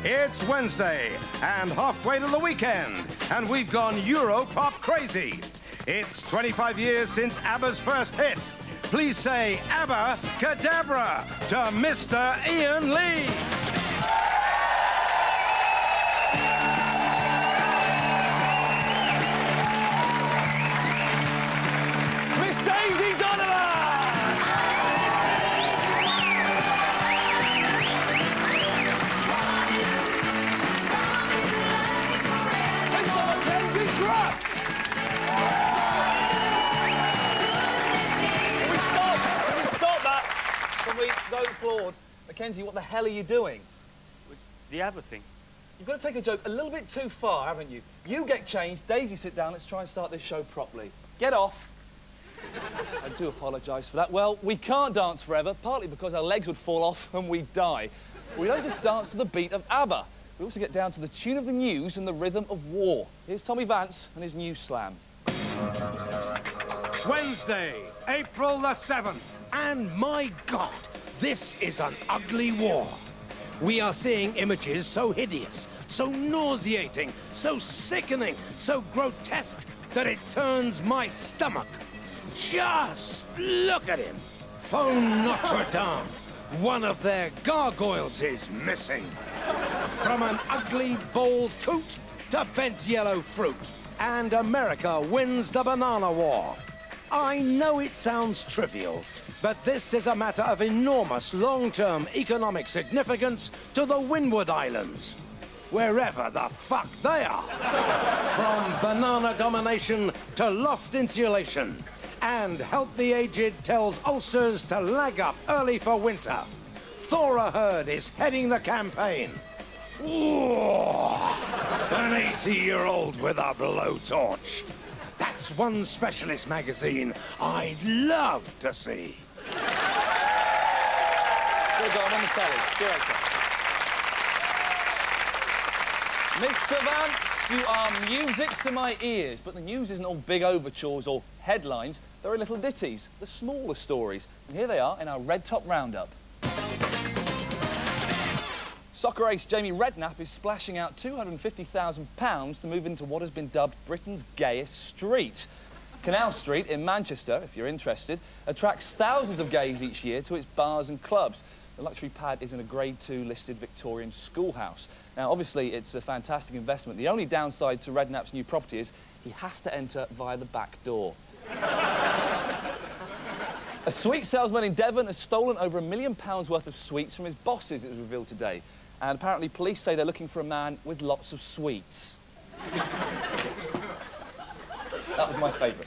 It's Wednesday and halfway to the weekend, and we've gone Euro-pop crazy. It's 25 years since ABBA's first hit. Please say ABBA Cadabra to Mr. Iain Lee. Miss Daisy Donovan! Mr. Mackenzie Crook! Can we stop that? Can we go floored? Mackenzie, what the hell are you doing? It's the ABBA thing. You've got to take a joke a little bit too far, haven't you? You get changed, Daisy sit down, let's try and start this show properly. Get off. I do apologise for that. Well, we can't dance forever, partly because our legs would fall off and we'd die. We don't just dance to the beat of ABBA. We also get down to the tune of the news and the rhythm of war. Here's Tommy Vance and his news slam. Wednesday, April the 7th. And my God, this is an ugly war. We are seeing images so hideous, so nauseating, so sickening, so grotesque that it turns my stomach. Just look at him. Phone Notre Dame. One of their gargoyles is missing. From an ugly, bald coot to bent yellow fruit. And America wins the banana war. I know it sounds trivial, but this is a matter of enormous long-term economic significance to the Windward Islands, wherever the fuck they are. From banana domination to loft insulation, and Help the Aged tells Ulsters to lag up early for winter. Thora Heard is heading the campaign. Ooh, an 80-year-old with a blowtorch. That's one specialist magazine I'd love to see. Still go, I'm on the telly. Still okay. Mr. Vance, you are music to my ears, but the news isn't all big overtures or headlines. There are little ditties, the smaller stories. And here they are in our Redtop roundup. Soccer ace Jamie Redknapp is splashing out £250,000 to move into what has been dubbed Britain's gayest street. Canal Street in Manchester, if you're interested, attracts thousands of gays each year to its bars and clubs. The luxury pad is in a Grade 2 listed Victorian schoolhouse. Now, obviously, it's a fantastic investment. The only downside to Redknapp's new property is he has to enter via the back door. A sweet salesman in Devon has stolen over £1 million worth of sweets from his bosses, it was revealed today. And apparently police say they're looking for a man with lots of sweets. That was my favourite.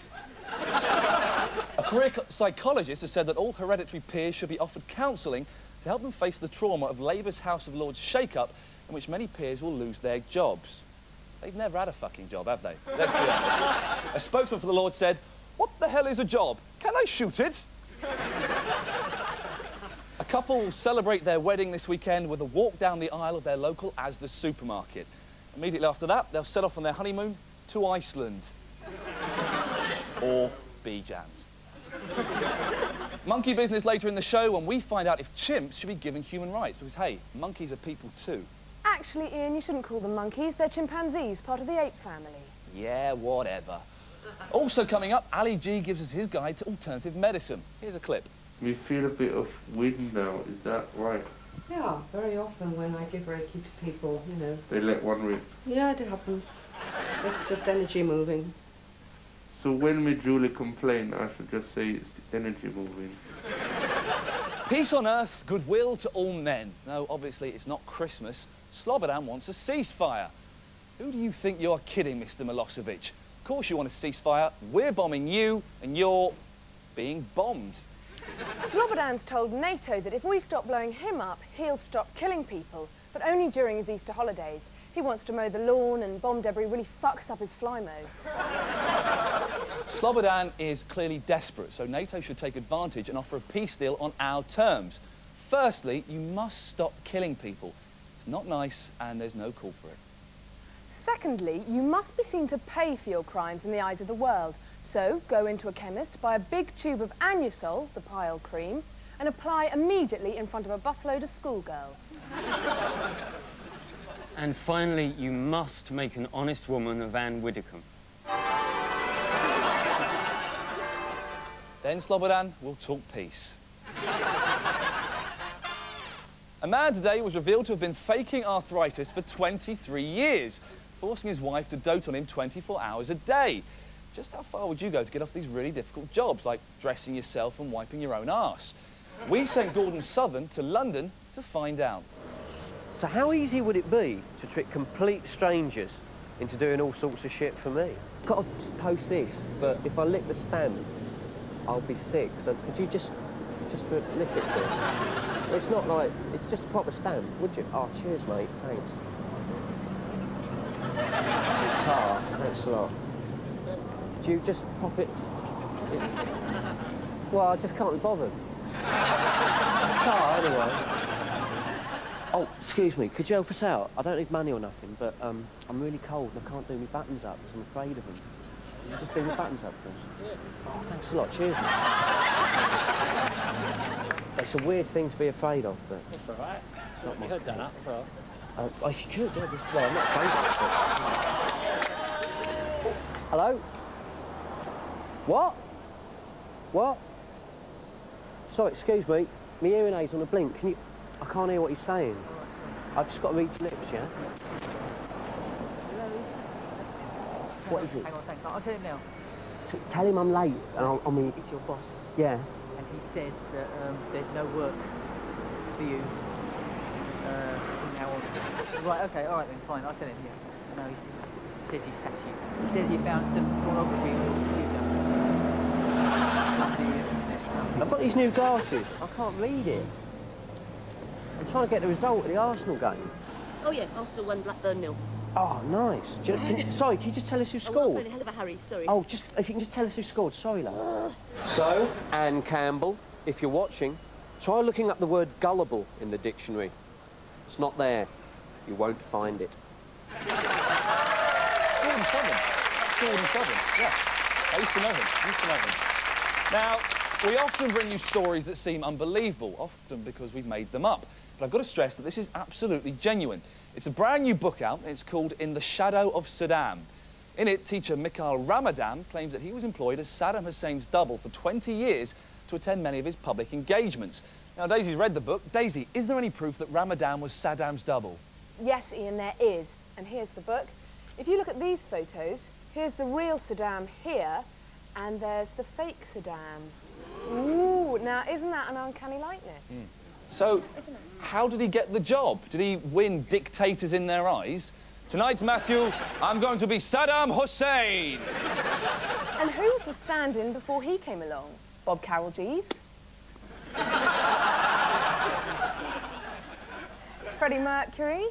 A career psychologist has said that all hereditary peers should be offered counselling to help them face the trauma of Labour's House of Lords shake-up, in which many peers will lose their jobs. They've never had a fucking job, have they? Let's be honest. A spokesman for the Lords said, "What the hell is a job? Can I shoot it?" A couple will celebrate their wedding this weekend with a walk down the aisle of their local Asda supermarket. Immediately after that, they'll set off on their honeymoon to Iceland. Or Bijan. Monkey business later in the show when we find out if chimps should be given human rights, because, hey, monkeys are people too. Actually, Iain, you shouldn't call them monkeys. They're chimpanzees, part of the ape family. Yeah, whatever. Also coming up, Ali G gives us his guide to alternative medicine. Here's a clip. We feel a bit of wind now, is that right? Yeah, very often when I give Reiki to people, you know. They let one rip. Yeah, it happens. It's just energy moving. So when we duly complain, I should just say it's energy moving. Peace on earth, goodwill to all men. No, obviously it's not Christmas. Slobodan wants a ceasefire. Who do you think you're kidding, Mr. Milosevic? Of course you want a ceasefire. We're bombing you, and you're being bombed. Slobodan's told NATO that if we stop blowing him up, he'll stop killing people, but only during his Easter holidays. He wants to mow the lawn, and bomb debris really fucks up his fly mow. Slobodan is clearly desperate, so NATO should take advantage and offer a peace deal on our terms. Firstly, you must stop killing people. It's not nice, and there's no call for it. Secondly, you must be seen to pay for your crimes in the eyes of the world. So, go into a chemist, buy a big tube of Anusol, the pile cream, and apply immediately in front of a busload of schoolgirls. And finally, you must make an honest woman of Anne Widdecombe. Then, Slobodan, we'll talk peace. A man today was revealed to have been faking arthritis for 23 years, forcing his wife to dote on him 24 hours a day. Just how far would you go to get off these really difficult jobs, like dressing yourself and wiping your own arse? We sent Gordon Southern to London to find out. So how easy would it be to trick complete strangers into doing all sorts of shit for me? Got to post this, but if I lick the stamp, I'll be sick. So could you just lick it first? It's not like, it's just a proper stamp, would you? Oh, cheers, mate, thanks. Tar, thanks a lot. Could you just pop it? Well, I just can't be bothered. Tar, anyway. Oh, excuse me, could you help us out? I don't need money or nothing, but I'm really cold and I can't do my buttons up because I'm afraid of them. Could you just do my buttons up for us? Oh, thanks a lot, cheers, mate. It's a weird thing to be afraid of, but... That's all right. It's not my... You could have done that, that's all right. Oh, you could, yeah. Well, I'm not afraid of it, but... Hello? What? What? Sorry, excuse me. My hearing aid's on a blink. Can you... I can't hear what he's saying. I've just got to read your lips, yeah? What is it? Hang on, thanks. I'll tell him now. Tell him I'm late. And I mean... It's your boss. Yeah. And he says that there's no work for you from now on. Right, okay, all right then, fine. I'll tell him, yeah. No, he says he sacked you. He says he found some pornography on your computer. On the internet. I've got these new glasses. I can't read it. I'm trying to get the result of the Arsenal game. Oh, yeah, Arsenal won, Blackburn 0. Oh, nice. Sorry, can you just tell us who scored? I'm in a hell of a hurry, sorry. Oh, if you can just tell us who scored. Sorry, love. So, Anne Campbell, if you're watching, try looking up the word gullible in the dictionary. It's not there. You won't find it. Gordon Southern. Gordon Southern, yeah. I used to know him. Now, we often bring you stories that seem unbelievable, often because we've made them up. But I've got to stress that this is absolutely genuine. It's a brand new book out, and it's called In the Shadow of Saddam. In it, teacher Mikhail Ramadan claims that he was employed as Saddam Hussein's double for 20 years to attend many of his public engagements. Now, Daisy's read the book. Daisy, is there any proof that Ramadan was Saddam's double? Yes, Ian, there is. And here's the book. If you look at these photos, here's the real Saddam here, and there's the fake Saddam. Ooh, now, isn't that an uncanny likeness? Mm. So, how did he get the job? Did he win dictators in their eyes? Tonight, Matthew, I'm going to be Saddam Hussein. And who was the stand-in before he came along? Bob Carroll G's? Freddie Mercury?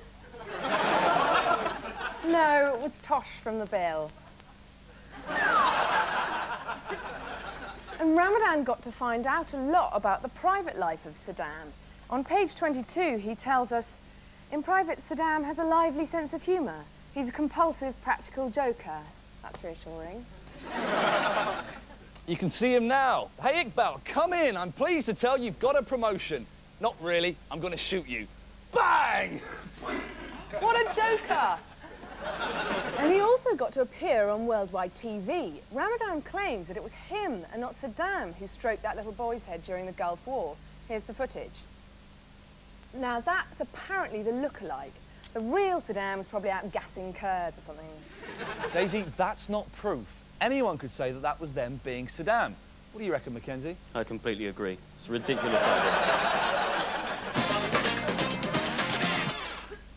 No, it was Tosh from The Bill. And Ramadan got to find out a lot about the private life of Saddam. On page 22, he tells us, in private, Saddam has a lively sense of humour. He's a compulsive, practical joker. That's reassuring. You can see him now. Hey, Iqbal, come in. I'm pleased to tell you've got a promotion. Not really. I'm going to shoot you. Bang! What a joker! And he also got to appear on worldwide TV. Ramadan claims that it was him and not Saddam who stroked that little boy's head during the Gulf War. Here's the footage. Now, that's apparently the look-alike. The real Saddam was probably out gassing Kurds or something. Daisy, that's not proof. Anyone could say that that was them being Saddam. What do you reckon, Mackenzie? I completely agree. It's a ridiculous idea.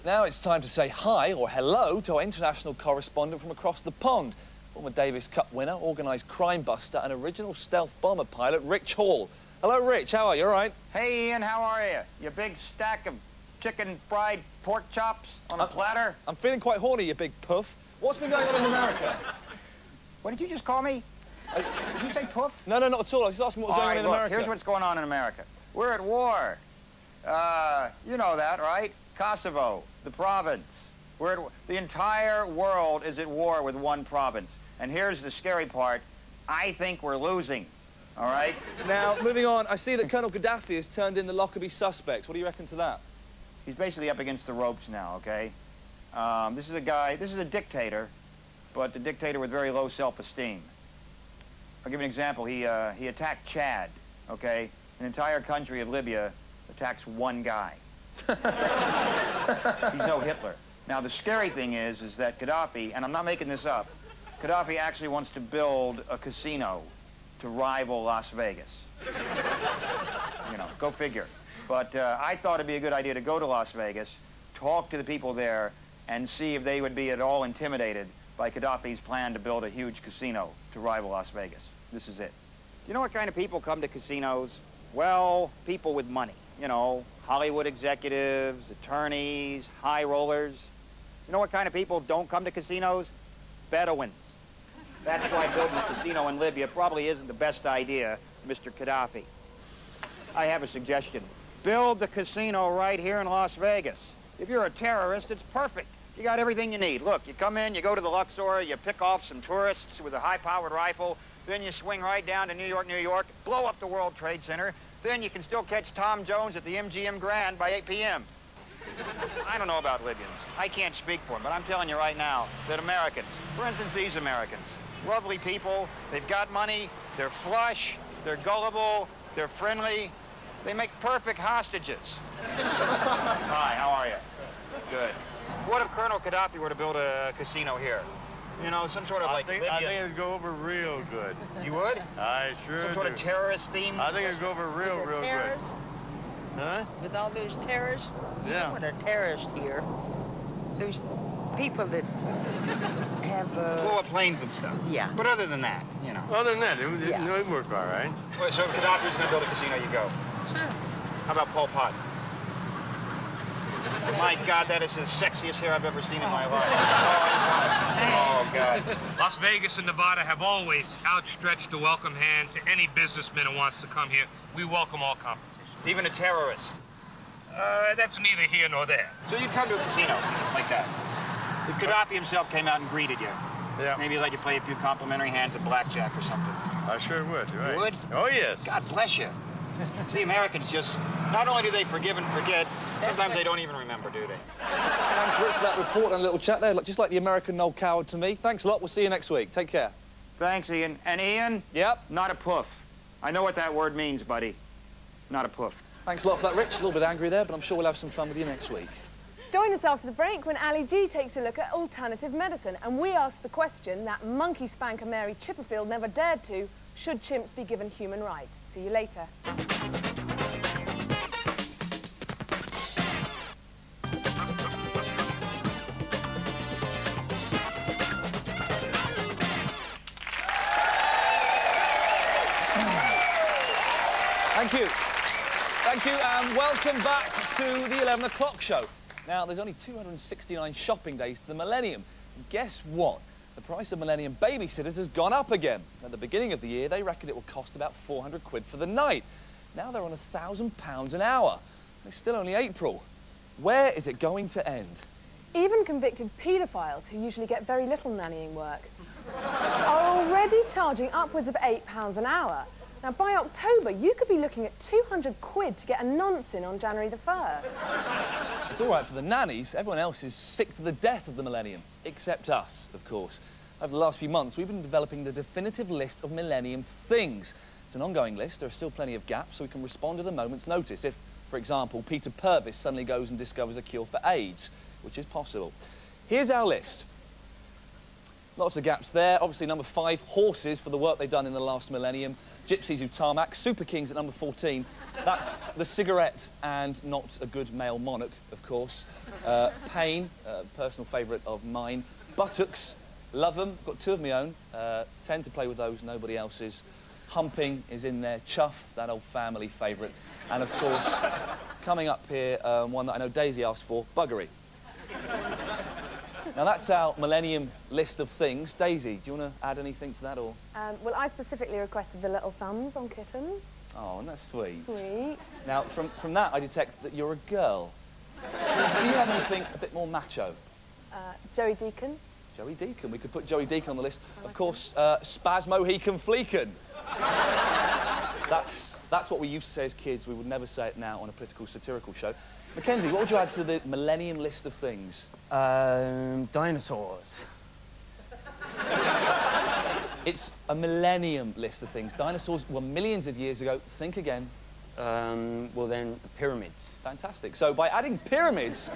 Now it's time to say hi or hello to our international correspondent from across the pond. Former Davis Cup winner, organised crime buster and original stealth bomber pilot, Rich Hall. Hello, Rich. How are you? All right? Hey, Ian. How are you? You big stack of chicken fried pork chops on a platter? I'm feeling quite horny, you big puff. What's been going on in America? What did you just call me? Did you say puff? No, not at all. I was just asking what was going on in America. Here's what's going on in America. We're at war. You know that, right? Kosovo, the province. The entire world is at war with one province. And here's the scary part. I think we're losing. All right? Now, moving on, I see that Colonel Gaddafi has turned in the Lockerbie suspects. What do you reckon to that? He's basically up against the ropes now, okay? This is a guy, this is a dictator, but a dictator with very low self-esteem. I'll give you an example. He attacked Chad, okay? An entire country of Libya attacks one guy. He's no Hitler. Now, the scary thing is that Gaddafi, and I'm not making this up, Gaddafi actually wants to build a casino to rival Las Vegas. You know, go figure. But I thought it'd be a good idea to go to Las Vegas, talk to the people there, and see if they would be at all intimidated by Gaddafi's plan to build a huge casino to rival Las Vegas. This is it. You know what kind of people come to casinos? Well, people with money. You know, Hollywood executives, attorneys, high rollers. You know what kind of people don't come to casinos? Bedouins. That's why building a casino in Libya probably isn't the best idea, Mr. Gaddafi. I have a suggestion. Build the casino right here in Las Vegas. If you're a terrorist, it's perfect. You got everything you need. Look, you come in, you go to the Luxor, you pick off some tourists with a high-powered rifle, then you swing right down to New York, blow up the World Trade Center, then you can still catch Tom Jones at the MGM Grand by 8 p.m. I don't know about Libyans. I can't speak for them, but I'm telling you right now that Americans, for instance, these Americans, lovely people, they've got money, they're flush, they're gullible, they're friendly, they make perfect hostages. Hi, how are you? Good. What if Colonel Gaddafi were to build a casino here? You know, some sort of I think it'd go over real good. You would? I sure Some sort of terrorist theme? I think it'd go over real good. Terrorists? Huh? With all those terrorists? You Yeah. don't want a terrorist here. There's people that have... Blow up planes and stuff. Yeah. But other than that, you know. Other than that, it'd work all right. Wait, so if Gaddafi's going to build a casino, you go? Sure. How about Pol Pot? My God, that is the sexiest hair I've ever seen in my life. Oh, God. Las Vegas and Nevada have always outstretched a welcome hand to any businessman who wants to come here. We welcome all competition. Even a terrorist? That's neither here nor there. So you'd come to a casino like that? If Gaddafi himself came out and greeted you, yeah. Maybe let you play a few complimentary hands of blackjack or something. I sure would, right. You would? Oh, yes. God bless you. See, Americans just, not only do they forgive and forget, sometimes they don't even remember, do they? Thanks, Rich, for that report and a little chat there. Just like the American Noel Coward to me. Thanks a lot. We'll see you next week. Take care. Thanks, Ian. And Ian? Yep? Not a poof. I know what that word means, buddy. Not a poof. Thanks a lot for that, Rich. A little bit angry there, but I'm sure we'll have some fun with you next week. Join us after the break when Ali G takes a look at alternative medicine, and we ask the question that monkey spanker Mary Chipperfield never dared to: should chimps be given human rights? See you later. Thank you. Thank you, and welcome back to the 11 o'clock show. Now, there's only 269 shopping days to the Millennium. And guess what? The price of Millennium babysitters has gone up again. At the beginning of the year, they reckoned it would cost about 400 quid for the night. Now they're on £1,000 an hour. It's still only April. Where is it going to end? Even convicted paedophiles, who usually get very little nannying work, are already charging upwards of £8 an hour. Now, by October, you could be looking at 200 quid to get a nonce in on January the 1st. It's all right for the nannies. Everyone else is sick to the death of the Millennium, except us, of course. Over the last few months, we've been developing the definitive list of Millennium things. It's an ongoing list. There are still plenty of gaps, so we can respond at a moment's notice. If, for example, Peter Purvis suddenly goes and discovers a cure for AIDS, which is possible. Here's our list. Lots of gaps there. Obviously, number 5, horses for the work they've done in the last millennium. Gypsies who tarmac. Super Kings at number 14. That's the cigarette and not a good male monarch, of course. Pain, personal favourite of mine. Buttocks, love them. Got 2 of my own. Tend to play with those, nobody else's. Humping is in there. Chuff, that old family favourite. And, of course, coming up here, one that I know Daisy asked for, buggery. Now, that's our Millennium list of things. Daisy, do you want to add anything to that, or...? Well, I specifically requested the little thumbs on kittens. Oh, that's sweet. Sweet. Now, from that, I detect that you're a girl. Do you have anything a bit more macho? Joey Deacon. Joey Deacon. We could put Joey Deacon on the list. Of course, Spasmo-Heacon Fleacon. That's what we used to say as kids. We would never say it now on a political satirical show. Mackenzie, what would you add to the Millennium list of things? Dinosaurs. It's a Millennium list of things. Dinosaurs were millions of years ago. Think again. Well then, the pyramids. Fantastic. So by adding pyramids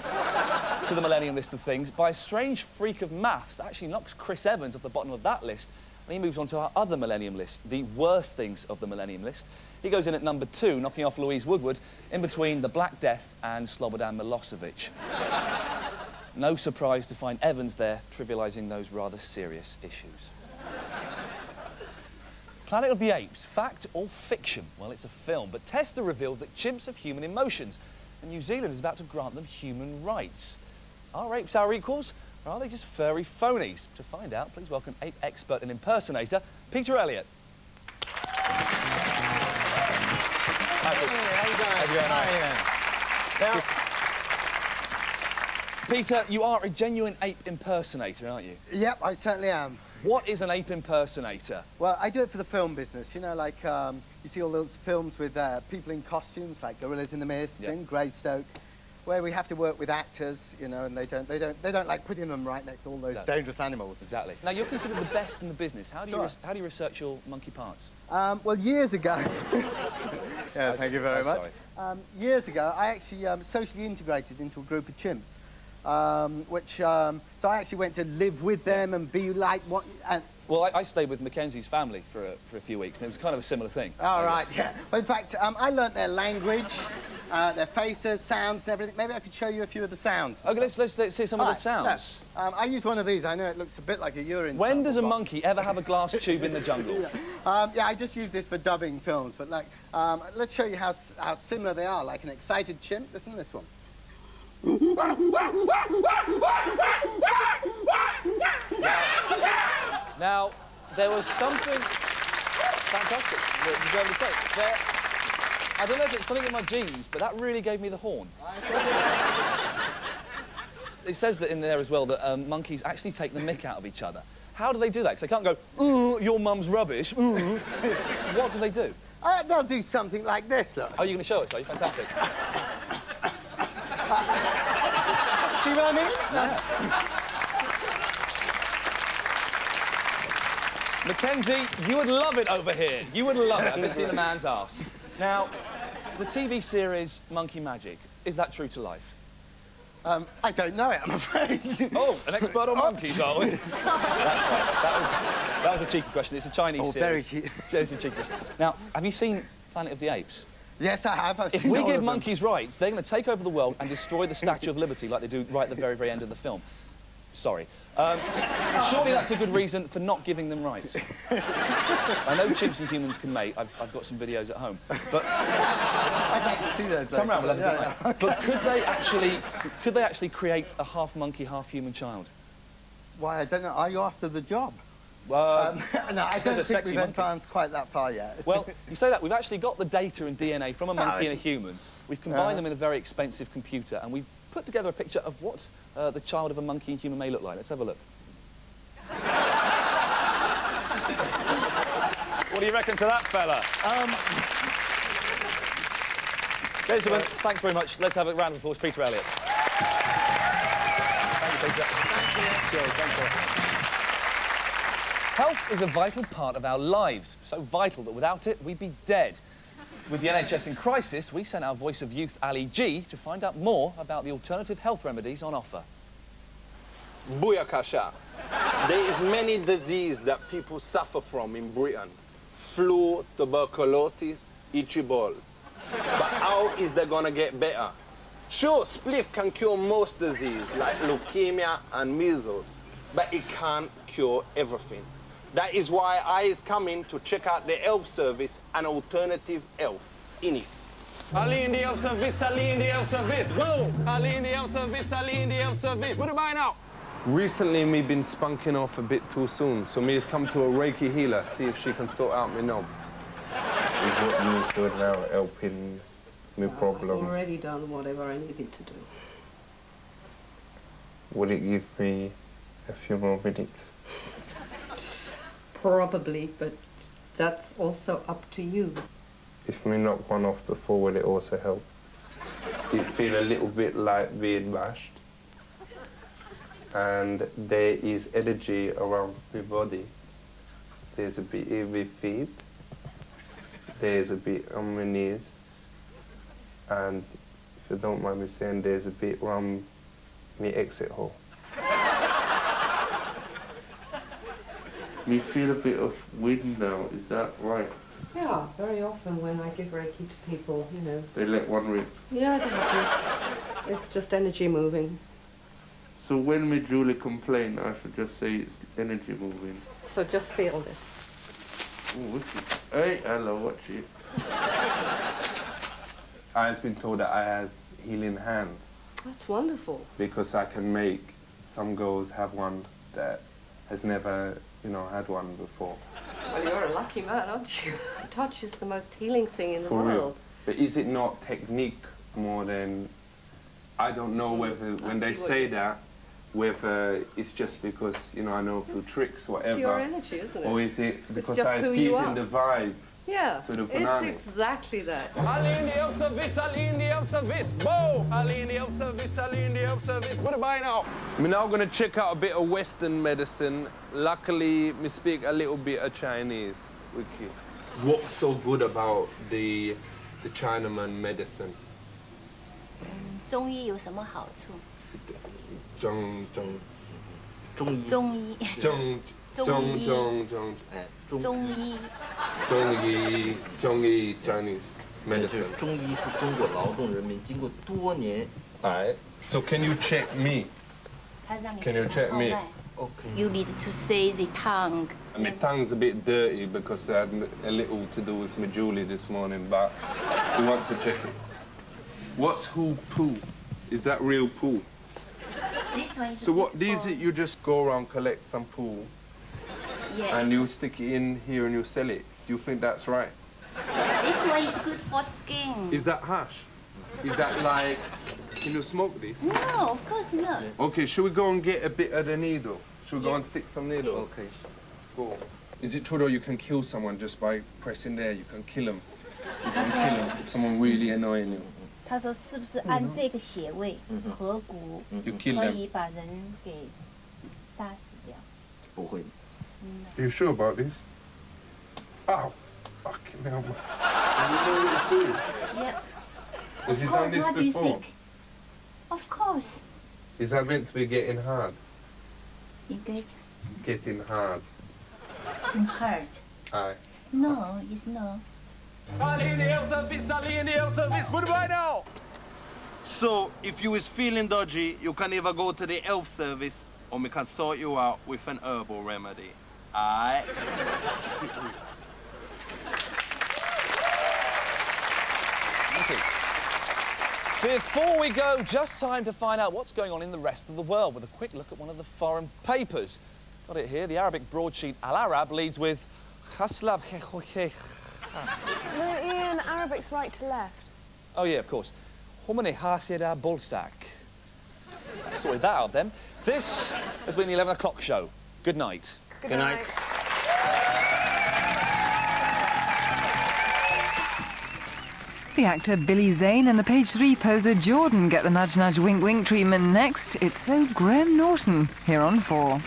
to the Millennium list of things, by a strange freak of maths, that actually knocks Chris Evans off the bottom of that list, and he moves on to our other Millennium list, the worst things of the Millennium list. He goes in at number 2, knocking off Louise Woodward, in between the Black Death and Slobodan Milosevic. No surprise to find Evans there, trivialising those rather serious issues. Planet of the Apes, fact or fiction? Well, it's a film, but tests have revealed that chimps have human emotions, and New Zealand is about to grant them human rights. Are apes our equals, or are they just furry phonies? To find out, please welcome ape expert and impersonator, Peter Elliott. Hi, Peter. How you doing? Now, Peter, you are a genuine ape impersonator, aren't you? Yep, I certainly am. What is an ape impersonator? Well, I do it for the film business. You know, like you see all those films with people in costumes, like Gorillas in the Mist and Greystoke, where we have to work with actors, you know, and they don't like putting them right next to all those dangerous animals. Exactly. Now, you're considered the best in the business. How do you research your monkey parts? Well, years ago. Yeah, thank you very much. Years ago, I actually socially integrated into a group of chimps. So I actually went to live with them and be like what. Well, I stayed with Mackenzie's family for a few weeks, and it was kind of a similar thing. All right, yeah. Well, in fact, I learnt their language, their faces, sounds, and everything. Maybe I could show you a few of the sounds. Okay, let's see some of the sounds. I use one of these. I know it looks a bit like a urine. When does a monkey ever have a glass tube in the jungle? Yeah, I just use this for dubbing films. But like, let's show you how similar they are. Like an excited chimp. Listen to this one. Now, there was something fantastic that you were able to say. I don't know if it's something in my genes, but that really gave me the horn. It says that in there as well that monkeys actually take the mick out of each other. How do they do that? Because they can't go, ooh, your mum's rubbish, ooh. What do they do? They'll do something like this, look. Oh, you're going to show us, are you? Fantastic. See what I mean? Yeah. Mackenzie, you would love it over here. You would love it. I've just seen a man's arse. Now, the TV series Monkey Magic, is that true to life? I don't know it, I'm afraid. Oh, an expert on monkeys, are we? That's right. That was a cheeky question. It's a Chinese series. Very cute. It's a cheeky question. Now, have you seen Planet of the Apes? Yes, I have. If we give monkeys rights, they're going to take over the world and destroy the Statue of Liberty like they do right at the very, very end of the film. Sorry. Surely that's a good reason for not giving them rights. I know chimps and humans can mate. I've got some videos at home. But I'd like to see those. Come round, we'll have a good night. But could they actually create a half monkey, half human child? Why, I don't know. Are you after the job? No, I don't think we've advanced quite that far yet. Well, you say that. We've actually got the data and DNA from a monkey and a human. We've combined them in a very expensive computer, and we've put together a picture of what the child of a monkey and human may look like. Let's have a look. What do you reckon to that fella? Ladies and gentlemen, thanks very much. Let's have a round of applause, Peter Elliott. Thank you, Peter. Thank you. Cheers, thank you. Health is a vital part of our lives, so vital that without it, we'd be dead. With the NHS in crisis, we sent our voice of youth, Ali G, to find out more about the alternative health remedies on offer. Booyakasha. There is many diseases that people suffer from in Britain. Flu, tuberculosis, itchy balls. But how is they gonna get better? Sure, spliff can cure most disease, like leukemia and measles, but it can't cure everything. That is why I is coming to check out the health service and alternative health in it. Ali in the health service, Ali in the health service. Go! Ali in the health service, Ali in the health service. What about now? Recently, me been spunking off a bit too soon, so me has come to a Reiki healer, see if she can sort out me knob. Is what me doing now, helping me problem. I've already done whatever I needed to do. Would it give me a few more minutes? Probably, but that's also up to you. If me knock one off before, will it also help? you feel a little bit like being bashed. And there is energy around my body. There's a bit in my feet. There's a bit on my knees. And if you don't mind me saying, there's a bit around my exit hole. You feel a bit of wind now, is that right? Yeah, very often when I give Reiki to people, you know. They let one rip. Yeah, it happens. It's just energy moving. So when me Julie complain, I should just say it's energy moving. So just feel this. Oh, what's it? Hey, hello, what's it? I've been told that I have healing hands. That's wonderful. Because I can make some girls have one that has never, you know, had one before. Well, you're a lucky man, aren't you? Touch is the most healing thing in the world. Real. But is it not technique more than... I don't know whether, when they say that, whether it's just because, you know, I know through tricks or whatever. It's your energy, isn't it? Or is it because just I was who you giving are. the vibe Yeah, to the banana? it's exactly that. Linje op service, linje op service, boom! Linje op service, linje op service. What about now? I'm now going to check out a bit of Western medicine. Luckily, me speak a little bit of Chinese. Okay. What's so good about the Chinaman medicine? 中医有什么好处？中医。Chinese medicine. 中医是中国劳动人民经过多年。Alright. So can you check me? Can you check me? Okay. You need to say the tongue. My tongue's a bit dirty because I had a little to do with my Julie this morning, but we want to check it. What's who poo? Is that real poo? This one is So what, these you just go around, collect some poo, yeah. and you stick it in here and you sell it. Do you think that's right? This one is good for skin. Is that hash? Is that like, can you smoke this? No, of course not. Okay, should we go and get a bit of the needle? Should we go and stick some needle? Okay. Go. Is it true though you can kill someone just by pressing there? You can kill them. You can kill them if someone really annoying you. 他说是不是按这个穴位合谷可以把人给杀死掉？不会。 Are you sure about this? Oh, fucking hell. You know what it's doing? Yep. Has he Of done course, this what do you before? think? Of course. Is that meant to be getting hard? You get Getting hard. hurt. Aye. No, it's not. What about now? So, if you is feeling dodgy, you can either go to the health service or we can sort you out with an herbal remedy. Alright? Okay. Before we go, just time to find out what's going on in the rest of the world with a quick look at one of the foreign papers. Got it here. The Arabic broadsheet Al Arab leads with Khaslav. No, Iain, Arabic's right to left. Oh, yeah, of course. Homine Hasida Bolsak. Sorted that out then. This has been the 11 o'clock show. Good night. Good night. The actor Billy Zane and the Page 3 poser Jordan get the nudge-nudge wink-wink treatment next. It's so Graham Norton here on 4.